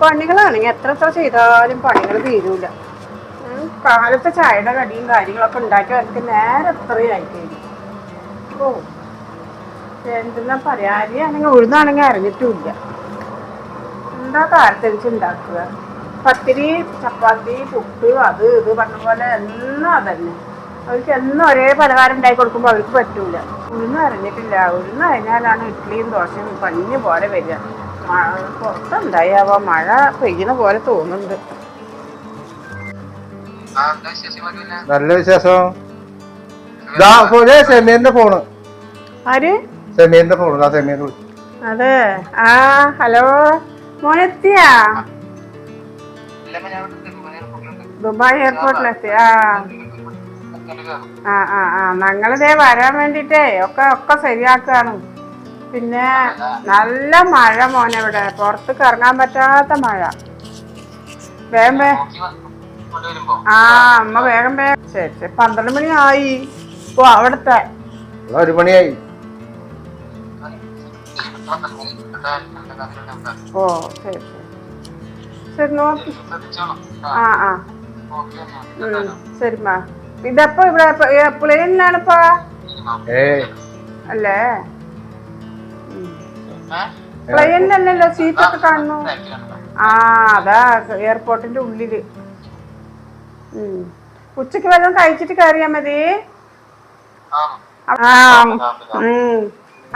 പണികളാണെങ്കിൽ എത്ര എത്ര ചെയ്താലും പണികൾ തീരൂല. കാലത്തെ ചായയുടെ കടിയും കാര്യങ്ങളൊക്കെ ഉണ്ടാക്കി അവർക്ക് നേരെ എത്രയായി കഴിഞ്ഞു. ഓ എന്തെന്നാ പറയാ, അരിയാണെങ്കിൽ ഉഴുന്നാണെങ്കിൽ അറിഞ്ഞിട്ടുമില്ല. എന്താ കാലത്തരിച്ച് ഉണ്ടാക്കുക? പത്തിരി, ചപ്പാത്തി, പുട്ട്, അത് ഇത് പറഞ്ഞ പോലെ എന്നും അതന്നെ. അവർക്ക് എന്നും ഒരേ പലഹാരം ഉണ്ടാക്കി കൊടുക്കുമ്പോൾ അവർക്ക് പറ്റൂല. ഉഴുന്ന് അറിഞ്ഞിട്ടില്ല. ഉഴുന്ന് കഴിഞ്ഞാലാണ് ഇഡ്ഡലിയും ദോശയും പഞ്ഞു പോലെ വരിക. പുറത്തുണ്ടായാവോ മഴ പെയ്യുന്ന പോലെ തോന്നുന്നുണ്ട്. നല്ല വിശേഷം. സെമീറിന്റെ ഫോണ്. ആര്? സെമീറിന്റെ ഫോണ്. സെമീർ. അതെ. ആ ഹലോ, മോനെത്തിയാ? ദുബായ് എയർപോർട്ടിലെത്തി. ഞങ്ങളിതേ വരാൻ വേണ്ടിട്ടേ ഒക്കെ ശരിയാക്കാണ്. പിന്നെ നല്ല മഴ മോനെ, ഇവിടെ പുറത്തേക്ക് ഇറങ്ങാൻ പറ്റാത്ത മഴ. വേഗം അമ്മ വേഗം ശരി. 12 മണിയായി. ഇപ്പൊ അവിടുത്തെ 1 മണിയായി. ഓ ശരി ശരി ശരി, നോക്കി. ശരിമാ. ഇതപ്പോ ഇവിടെ പ്ലെയിനിലാണിപ്പോ അല്ലേ? പ്ലെയിനിലല്ലല്ലോ, സീറ്റൊക്കെ കാണുന്നു. അതാ എയർപോർട്ടിന്റെ ഉള്ളില്. ഉച്ചക്ക് വല്ലതും കഴിച്ചിട്ട് കയറിയാ മതി.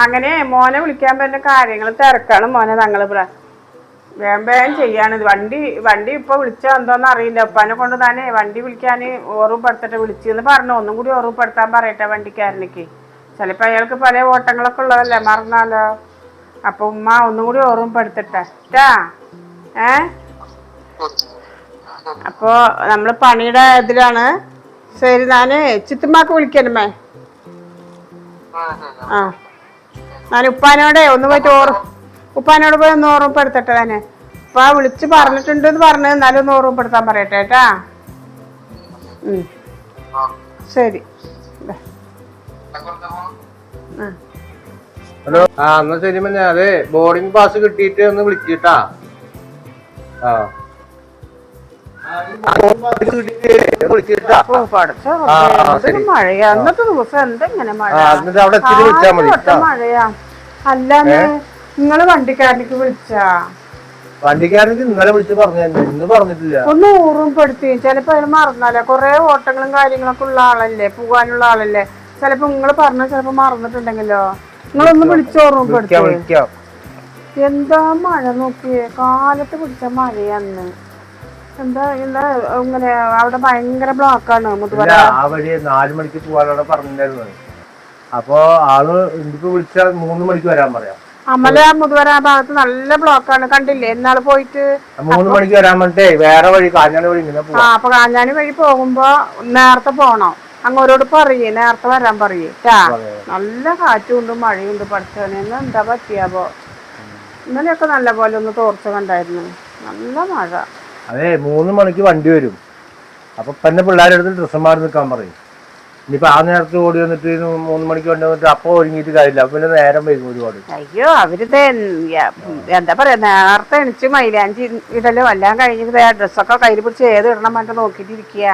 അങ്ങനെ മോനെ വിളിക്കാൻ പറ്റുന്ന കാര്യങ്ങൾ തിരക്കാണ് മോനെ. ഞങ്ങളിവിടെ വേഗം ചെയ്യാണ്. വണ്ടി ഇപ്പൊ വിളിച്ചോ എന്തോന്ന് അറിയില്ല. ഉപ്പാനെ കൊണ്ട് തന്നെ വണ്ടി വിളിക്കാന് ഓർമ്മപ്പെടുത്തട്ടെ. വിളിച്ചെന്ന് പറഞ്ഞു. ഒന്നും കൂടി ഓർമ്മപ്പെടുത്താൻ പറയട്ടെ വണ്ടിക്കാരനക്ക്. ചിലപ്പോ അയാൾക്ക് പല ഓട്ടങ്ങളൊക്കെ ഉള്ളതല്ലേ, മറന്നാലോ. അപ്പൊ ഉമ്മ ഒന്നും കൂടി ഓർമ്മപ്പെടുത്തട്ടെ ട്ടാ. അപ്പൊ നമ്മള് പണിയുടെ ഇതിലാണ്. ശരി, ഞാന് ചിത്തുമ്മാക്ക് വിളിക്കണമേ. ഞാൻ ഒന്ന് പോയിട്ട് ഉപ്പാനോട് പോയി ഒന്ന് ഓർമ്മപ്പെടുത്തട്ടെ. തന്നെ ഉപ്പ വിളിച്ച് പറഞ്ഞിട്ടുണ്ടെന്ന് പറഞ്ഞ് എന്നാലും ഒന്ന് ഓർമ്മപ്പെടുത്താൻ പറയട്ടെ കേട്ടാ. ശരി. ഹലോ. എന്നാ ശരി. അതെ, ബോർഡിംഗ് പാസ് കിട്ടിയിട്ട് ഒന്ന് വിളിച്ചിട്ടാ. മഴയാ അന്നത്തെ ദിവസം. എന്തെങ്ങനെ മഴയാ? അല്ലാന്ന് നിങ്ങള് വണ്ടിക്കാരനക്ക് വിളിച്ചാ? വണ്ടിക്കാരനക്ക് ഇന്നലെ വിളിച്ച് ഇന്ന് പറഞ്ഞിട്ടില്ല. ഒന്ന് ഓർമ്മപ്പെടുത്തി. ചിലപ്പോ അതിന് മറന്നാലേ. കൊറേ ഓട്ടങ്ങളും കാര്യങ്ങളൊക്കെ ഉള്ള ആളല്ലേ, പോകാനുള്ള ആളല്ലേ. ചിലപ്പോ നിങ്ങള് പറഞ്ഞ ചിലപ്പോ മറന്നിട്ടുണ്ടെങ്കിലോ. നിങ്ങളൊന്ന് വിളിച്ച് ഓർമ്മപ്പെടുത്തി. എന്താ മഴ നോക്കിയേ, കാലത്ത് പിടിച്ച മഴയാന്ന്. എന്താ ഇങ്ങനെ അവിടെ ഭയങ്കര ബ്ലോക്കാണ്. മുതുവര 4 മണിക്ക് പോകാനോടെ പറഞ്ഞിട്ടുണ്ടായിരുന്നു. അപ്പൊ ആള് ഇന്നിപ്പോ വിളിച്ചാൽ 3 മണിക്ക് വരാൻ പറയാം. അമല മുതുവര ആ ഭാഗത്ത് നല്ല ബ്ലോക്കാണ്. കണ്ടില്ലേ എന്നാള് പോയിട്ട്? 3 മണിക്ക് വരാൻ പറഞ്ഞിട്ടേ വേറെ വഴി, കാഞ്ഞാണി വഴി ഇങ്ങനെ പോവാം. അപ്പൊ കാഞ്ഞാണി വഴി പോകുമ്പോ നേരത്തെ പോണം. അങ്ങോരോട് പറയേ നേരത്തെ വരാൻ പറയേ. നല്ല കാറ്റുണ്ട് മഴയുണ്ട്. പഠിച്ചവനെ എന്താ പറ്റിയാവോ. ഇന്നലെയൊക്കെ നല്ല പോലെ ഒന്ന് തോർച്ച കണ്ടായിരുന്നു. നല്ല മഴ. അതെ, 3 മണിക്ക് വണ്ടി വരും. അപ്പൊ പിന്നെ പിള്ളേരുടെ അടുത്ത് ഡ്രസ്സന്മാർ നിൽക്കാൻ പറയും. ഇനിയിപ്പോ ആ നേരത്തെ ഓടി വന്നിട്ട് 3 മണിക്ക് വണ്ടി വന്നിട്ട് അപ്പൊ ഒരുങ്ങിയിട്ട് കാര്യമില്ല. പിന്നെ നേരം വൈകും ഒരുപാട്. അയ്യോ, അവരിത് എന്താ പറയാ, നേരത്തെ എണിച്ച് മൈലാഞ്ചി ഇടലും എല്ലാം കഴിഞ്ഞിട്ട് ഡ്രസ്സൊക്കെ കയ്യിൽ പിടിച്ച് ഏത് ഇടണം പറഞ്ഞിട്ട് നോക്കിട്ടിരിക്കുക.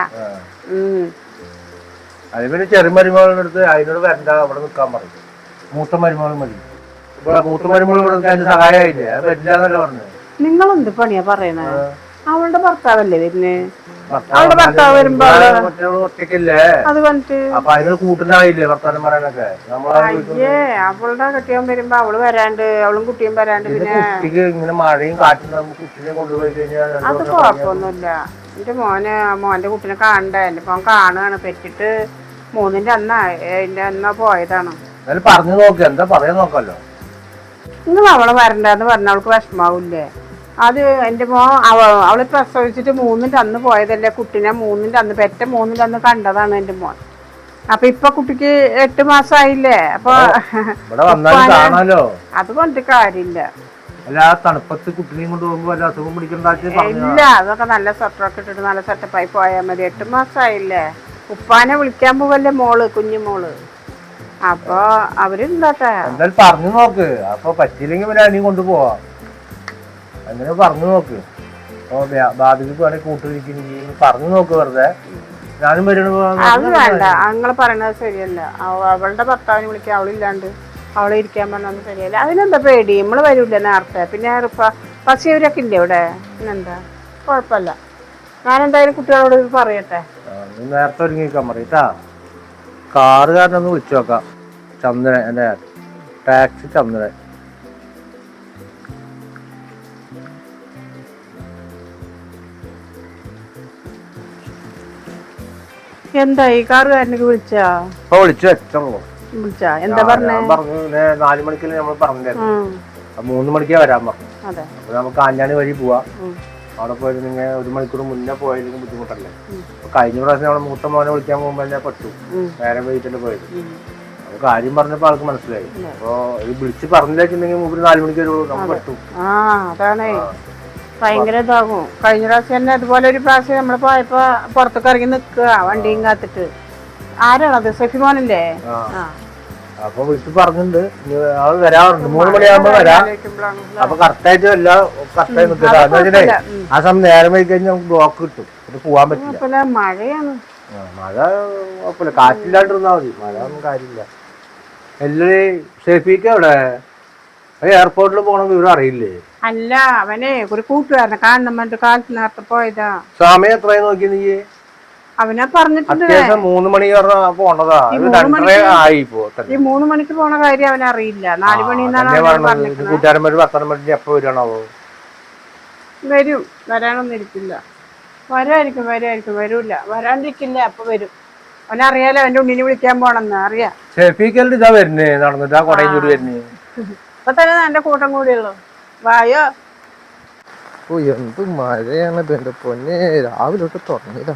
അത് പിന്നെ ചെറിയ മരുമകളുടെ അടുത്ത് അതിനോട് വരണ്ട, അവിടെ നിൽക്കാൻ പറയും. മൂത്ത മരുമകൾ മതി. മൂത്ത മരുമകൾ ഇവിടെ നിൽക്കാൻ സഹായമായില്ലേ? അത് വരില്ലാന്നല്ലേ പറഞ്ഞത്. നിങ്ങളെന്ത് പണിയാ പറയണേ? അവളുടെ ഭർത്താവല്ലേ വരുന്നേ? അവളുടെ ഭർത്താവ് വരുമ്പോ ഒറ്റയ്ക്കല്ലേ അത് പറഞ്ഞിട്ട് അപ്പൊ അതിന് കൂട്ടുന്നായില്ലേ വർത്താനം പറയാനൊക്കെ. അയ്യേ, അവളുടെ കെട്ടിയവൻ വരുമ്പോ അവള് വരാണ്ട്, അവളും കുട്ടിയും വരാണ്ട്. പിന്നെ കുട്ടിക്ക് ഇങ്ങനെ മഴയും കാറ്റും കുട്ടിനെ കൊണ്ടുപോയി കഴിഞ്ഞാൽ അത് കുഴപ്പമൊന്നുമില്ല. എന്റെ മോന്റെ കുട്ടിനെ കാണണ്ടേ? എന്റെ മോൻ കാണുകയാണ്. പെറ്റിട്ട് 3-ന്റെ അന്നാ പോയതാണ്. പറഞ്ഞു നോക്ക്, എന്താ പറയാൻ നോക്കല്ലോ. നിങ്ങൾ അവളെ വരണ്ടെന്ന് പറഞ്ഞ അവൾക്ക് വിഷമാവൂല്ലേ? അത് എൻ്റെ അവള് പ്രസവിച്ചിട്ട് 3-ന്റെ അന്ന് പോയതല്ലേ. കുട്ടിനെ 3-ന്റെ അന്ന് പെറ്റ 3-ന്റെ അന്ന് കണ്ടതാണ് എൻ്റെ മോൻ. അപ്പൊ ഇപ്പൊ കുട്ടിക്ക് 8 മാസമായില്ലേ. അപ്പൊ അത് കൊണ്ട് കാര്യമില്ല. തണുപ്പത്ത് കുട്ടിനെയും കൊണ്ട് പോകുമ്പോ വല്ല അസുഖം പിടിക്കണ്ട. ഇല്ല, അതൊക്കെ നല്ല സ്വെറ്ററൊക്കെ ഇട്ടിട്ട് നല്ല സെറ്റപ്പായി പോയാൽ മതി. 8 മാസമായില്ലേ. ഉപ്പാനെ വിളിക്കാൻ പോവല്ലേ മോള്, കുഞ്ഞുമോള്. അപ്പൊ അവരുണ്ടാട്ടെ. എന്തായാലും പറഞ്ഞു നോക്ക്. അപ്പൊ പറ്റിയില്ലെങ്കിൽ പിന്നെ അനിയും കൊണ്ടുപോവാ. അങ്ങനെ പറഞ്ഞു നോക്ക്. അപ്പൊ ബാധിക്ക് വേണമെങ്കിൽ കൂട്ടിരിക്കുന്നു പറഞ്ഞു നോക്ക് വെറുതെ. ഞാനും അത് വേണ്ട, നിങ്ങൾ പറയണത് ശരിയല്ല. അവളുടെ ഭർത്താവിനെ വിളിക്കുക, അവളില്ലാണ്ട് അവളെ ഇരിക്കാൻ പറഞ്ഞൊന്നും ശരിയല്ല. അതിനെന്താ പേടി? നമ്മള് വരൂല നേരത്തെ. പിന്നെ പശിയവരൊക്കെ ഇല്ലേ ഇവിടെ? പിന്നെന്താ, കുഴപ്പമില്ല. ഞാനെന്തായാലും കുട്ടികളോട് പറയട്ടെ. നേരത്തെ ഒരുങ്ങിക്കാൻ പറയട്ടാ. കാറുകാരനൊന്ന് വിളിച്ചു നോക്കാം. ചന്ദ്രൻ, എൻ്റെ ടാക്സി ചന്ദ്രൻ. എന്തായി കാറുകാരനൊക്കെ വിളിച്ചാ? വിളിച്ചു വെച്ചോളൂ. വിളിച്ചാ എന്താ പറഞ്ഞേ? പറഞ്ഞു 4 മണിക്കല്ലേ നമ്മൾ പറഞ്ഞിരുന്നു. 3 മണിക്കാ വരാൻ പറഞ്ഞു. അപ്പൊ നമുക്ക് ആഞ്ഞാണി വഴി പോവാ. അവിടെ പോയത് നിങ്ങൾ 1 മണിക്കൂർ മുന്നേ പോയതിന് ബുദ്ധിമുട്ടല്ലേ. അപ്പൊ കഴിഞ്ഞ പ്രാവശ്യം നമ്മളെ മൂത്ത മോനെ വിളിക്കാൻ പോകുമ്പോ തന്നെ പെട്ടു, നേരെ വൈകിട്ടല്ലേ പോയത്. അപ്പൊ കാര്യം പറഞ്ഞപ്പോ ആൾക്ക് മനസ്സിലായി. അപ്പൊ ഇത് വിളിച്ച് പറഞ്ഞിട്ടുണ്ടെങ്കിൽ 4 മണിക്ക് വരുള്ളൂ, നമുക്ക് പെട്ടു. അതാണേ ഭയങ്കര ഇതാകും. കഴിഞ്ഞ പ്രാവശ്യം തന്നെ അതുപോലെ ഒരു പ്രാവശ്യം നമ്മൾ പോയപ്പോ പുറത്തൊക്കെ ഇറങ്ങി നിക്കുക വണ്ടിയും കാത്തിട്ട്. ആരാണത്? സഫിമോനല്ലേ? അപ്പൊ വിളിച്ച് പറഞ്ഞിട്ടുണ്ട് ആള് വരാറുണ്ട്. 3 മണിയാകുമ്പോ വരാം. അപ്പൊ കറക്റ്റായിട്ട് എല്ലാ കറക്റ്റായി നിൽക്കുക. ആ സമയം നേരം വൈകി കഴിഞ്ഞാൽ നമുക്ക് ബ്ലോക്ക് കിട്ടും, പിന്നെ പോവാൻ പറ്റില്ല. മഴയാണ്. മഴ കുഴപ്പമില്ല, കാറ്റില്ലാണ്ടിരുന്നാ മതി. മഴ ഒന്നും കാര്യമില്ല. എല്ലാരും ഷെഫീക്ക് എവിടെ? എയർപോർട്ടിൽ പോണ വിവരം അറിയില്ലേ? അല്ല, അവനെ ഒരു കൂട്ടുകാരനെ കാണണം പറഞ്ഞിട്ട് കാലത്ത് നേരത്തെ പോയതാ. സമയം എത്രയായി നോക്കി നീ? അവനാ പറഞ്ഞിട്ടുണ്ട് 3 മണി പോണതാ. ഈ 3 മണിക്ക് പോണ കാര്യം അവനറിയില്ല. 4 മണി കൂട്ടുകാരന്മാര് വർത്തമാനം പറഞ്ഞിട്ട് എപ്പോ വരണാവോ? വരും, വരാനൊന്നും ഇരിക്കില്ല. വരായിരിക്കും വരൂല, വരാണ്ടിരിക്കില്ല. അപ്പൊ വരും. അവനറിയാലോ അവന്റെ ഉണ്ണിനെ വിളിക്കാൻ പോണെന്ന് അറിയാം. ഷെഫീക്കൽ ഇതാ വരുന്നേ, നടന്നിട്ട് ആ കൊടയും കൂടി വരുന്നേ. ഇപ്പൊ തന്നെ എന്റെ കൂട്ടം കൂടിയുള്ളു. വായോ. എന്ത് മഴയാണ് എന്റെ പൊന്നെ, രാവിലെ തൊട്ട് തുടങ്ങിയതാ.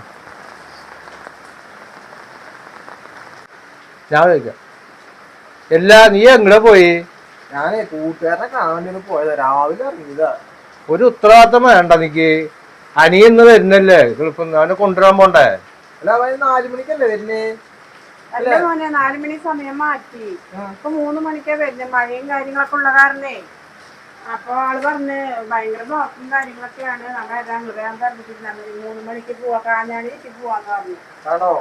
ഞാൻ ചോദിക്കാം, എല്ലാ നീ എങ്ങടെ പോയി? ഞാനേ കൂട്ടുകാരനെ കാണാൻ വേണ്ടി പോയതാ, രാവിലെ ഇറങ്ങിയതാ. ഒരു ഉത്തരവാദിത്തം വേണ്ട നിക്ക്? അനിയെന്ന് വരുന്നല്ലേ, അവനെ കൊണ്ടുവരാൻ പോണ്ടേ? അല്ല, അവൻ 4 മണിക്കല്ലേ വരുന്നേ? അല്ല മോനെ, 4 മണി സമയം മാറ്റി. ഇപ്പൊ 3 മണിക്കാ വരുന്നേ. മഴയും കാര്യങ്ങളൊക്കെ ഉള്ള കാരണേ. അപ്പൊ ആള് പറഞ്ഞ് ഭയങ്കര ബ്ലോക്കും കാര്യങ്ങളൊക്കെയാണ്. ഞാൻ പറഞ്ഞിട്ടുണ്ടായിരുന്നു 3 മണിക്ക് പോവാ, കാഞ്ഞാണിക്ക് പോവാന്ന് പറഞ്ഞു. ആണോ?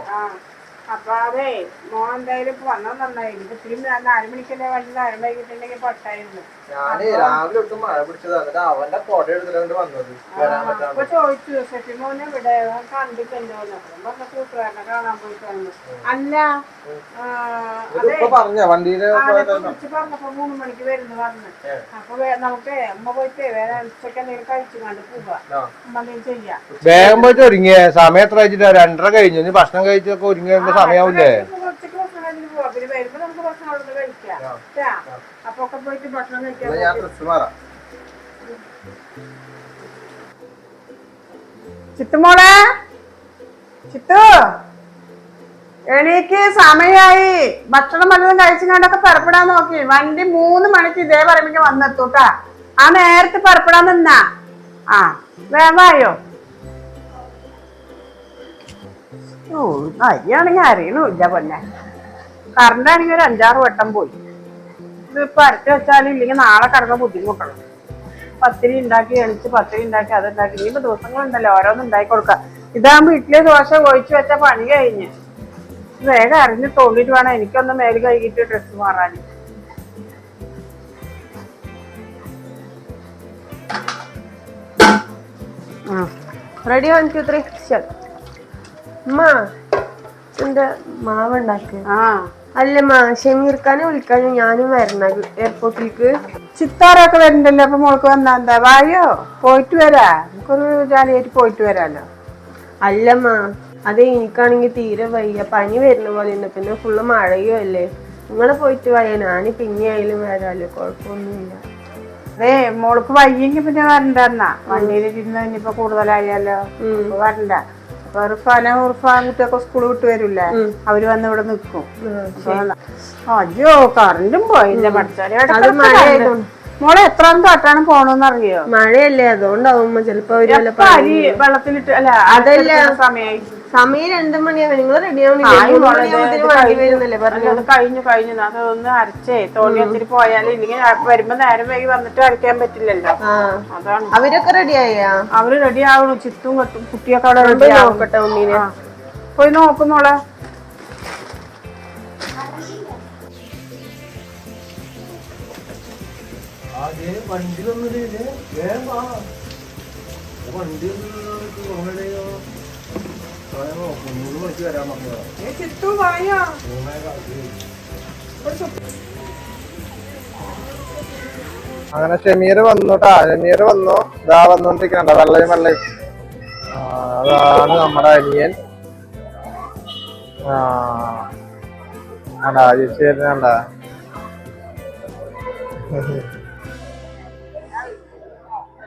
അപ്പൊ അതെ മോൻ എന്തായാലും വന്നാൽ നന്നായിരുന്നു. ഇത്തിരി 4 മണിക്കല്ലേ വണ്ടി നേരം വൈകിട്ടുണ്ടെങ്കിൽ പൊട്ടായിരുന്നു. ഞാനേ രാവിലെ തൊട്ട് മഴ പിടിച്ചത്, എന്നിട്ട് അവന്റെ കൊട എടുത്തിട്ട് വന്നത്. അപ്പൊ ചോദിച്ചു സെഫിമോനെ ഇവിടെ കണ്ടിട്ടുണ്ടോ പറഞ്ഞ കൂട്ടുകാരനെ കാണാൻ പോയിട്ടാണ്. അല്ല പറഞ്ഞ വണ്ടിയില് പറഞ്ഞപ്പോ 3 മണിക്ക് വരുന്നു പറഞ്ഞു. അപ്പൊ നമുക്ക് അമ്മ പോയിട്ട് വേറെ ഉച്ചക്ക് എന്തെങ്കിലും കഴിച്ചു കണ്ട് പോവാ, അമ്മ എന്തെങ്കിലും ചെയ്യാം. വേഗം പോയിട്ട് ഒരുങ്ങിയ സമയം എത്ര കഴിച്ചിട്ട് 2:30 കഴിഞ്ഞു. ഇനി ഭക്ഷണം കഴിച്ചൊക്കെ ഒരുങ്ങിയ സമയാവൂലേ? ഉച്ചക്ക് ഭക്ഷണം കഴിച്ചിട്ട് പോവാ, പിന്നെ വരുമ്പോ നമുക്ക് ഭക്ഷണം അവിടെ കഴിക്കാം. അപ്പൊ ഒക്കെ പോയിട്ട് ഭക്ഷണം കഴിക്കാം. ചിത്തുമോളെ, ചിത്തു എണീക്ക്, സമയായി. ഭക്ഷണം വല്ലതും കഴിച്ചുകൊണ്ടൊക്കെ പുറപ്പെടാൻ നോക്കി. വണ്ടി 3 മണിക്ക് ഇതേ പറയുമ്പോ വന്നെത്തൂട്ടാ. ആ നേരത്തെ പുറപ്പെടാൻ നിന്നാ. വേവായോ? അരിയാണെങ്കിൽ അറിയണില്ല പൊന്നെ. കറണ്ടാണെങ്കിൽ ഒരു 5-6 വട്ടം പോയി. ഇത് ഇപ്പൊ അരച്ച് വെച്ചാലും ഇല്ലെങ്കിൽ നാളെ കിടക്കാൻ ബുദ്ധിമുട്ടണം. പത്തിരി ഉണ്ടാക്കി എണിച്ച് പത്തിരി ഉണ്ടാക്കി അതുണ്ടാക്കി. ഇനിയിപ്പോ ദിവസങ്ങളുണ്ടല്ലോ, ഓരോന്നും ഉണ്ടാക്കി കൊടുക്കാം. ഇതാകുമ്പോ ഇഡ്ഡലി ദോശ ഒഴിച്ചു വെച്ച പണി കഴിഞ്ഞ്. വേഗം അറിഞ്ഞ് തോന്നിട്ട് വേണം എനിക്കൊന്ന് മേല് കഴുകിയിട്ട് ഡ്രസ്സ് മാറാൻ. റെഡി 1 2 3 ശരി. എന്റെ മാവുണ്ടാക്കി. അല്ലമ്മ, ഷമീർഖാനെ വിളിക്കാൻ ഞാനും വരണ എയർപോർട്ടിലേക്ക്. ചിത്താറൊക്കെ വരുന്നുണ്ടല്ലോ. അപ്പൊ മോൾക്ക് വന്നാ എന്താ? വായോ, പോയിട്ട് വരാ. നമുക്കൊരു ജാലിയായിട്ട് പോയിട്ട് വരാല്ലോ. അല്ലമ്മ, അതെ എനിക്കാണെങ്കിൽ തീരെ വയ്യ, പനി വരുന്ന പോലെ ഉണ്ട്. പിന്നെ ഫുള്ള് മഴയും അല്ലേ. നിങ്ങളെ പോയിട്ട് വയ്യ, ഞാൻ പിന്നെ ആയാലും വരാല്ലോ, കുഴപ്പമൊന്നുമില്ല. അതെ മോൾക്ക് വയ്യെങ്കിൽ പിന്നെ വരണ്ടെന്നാ. വണ്ടിയിൽ ഇരുന്ന് ഇനിയിപ്പോ കൂടുതലായാലോ വരണ്ട. അപ്പൊ ഉറുഫാനും കുട്ടിയൊക്കെ സ്കൂൾ വിട്ട് വരൂല്ലേ, അവര് വന്ന് ഇവിടെ നിൽക്കും. അയ്യോ, കറണ്ടും പോയില്ല. പഠിച്ചാലും മോളെ എത്ര കാട്ടാണ് പോണെന്ന് അറിയോ? മഴയല്ലേ അതുകൊണ്ടാവുമ്പോ ചെലപ്പോ അവര് വല്ല എപ്പ അരി വെള്ളത്തിലിട്ട് അല്ല അതല്ല സമയായി. സമയം 2 മണിയാവും. നിങ്ങൾ റെഡി ആവുന്നില്ലേ പറഞ്ഞു? അത് കഴിഞ്ഞു അതൊന്ന് അരച്ചേ തോന്നി ഒത്തിരി പോയാലും ഇല്ലെങ്കിൽ വരുമ്പോ നേരം വൈകി വന്നിട്ട് അരയ്ക്കാൻ പറ്റില്ലല്ലോ. അതാണ്. അവരൊക്കെ റെഡിയായാ? അവര് റെഡി ആവണു. ചിത്തും കെട്ടും കുട്ടിയൊക്കെ അവിടെ റെഡി നോക്കട്ടെ ഉണ്ണീനെ. പോയി നോക്കുന്നോളെ. ചിത്തു വായോ. അങ്ങനെ ഷമീർ വന്നുട്ടാ. ഷമീർ വന്നു. ഇതാ വന്നോണ്ടിരിക്കണ്ട വെള്ളയും. അതാണ് നമ്മുടെ അനിയൻ. ചേച്ചി വരുന്നുണ്ടാ.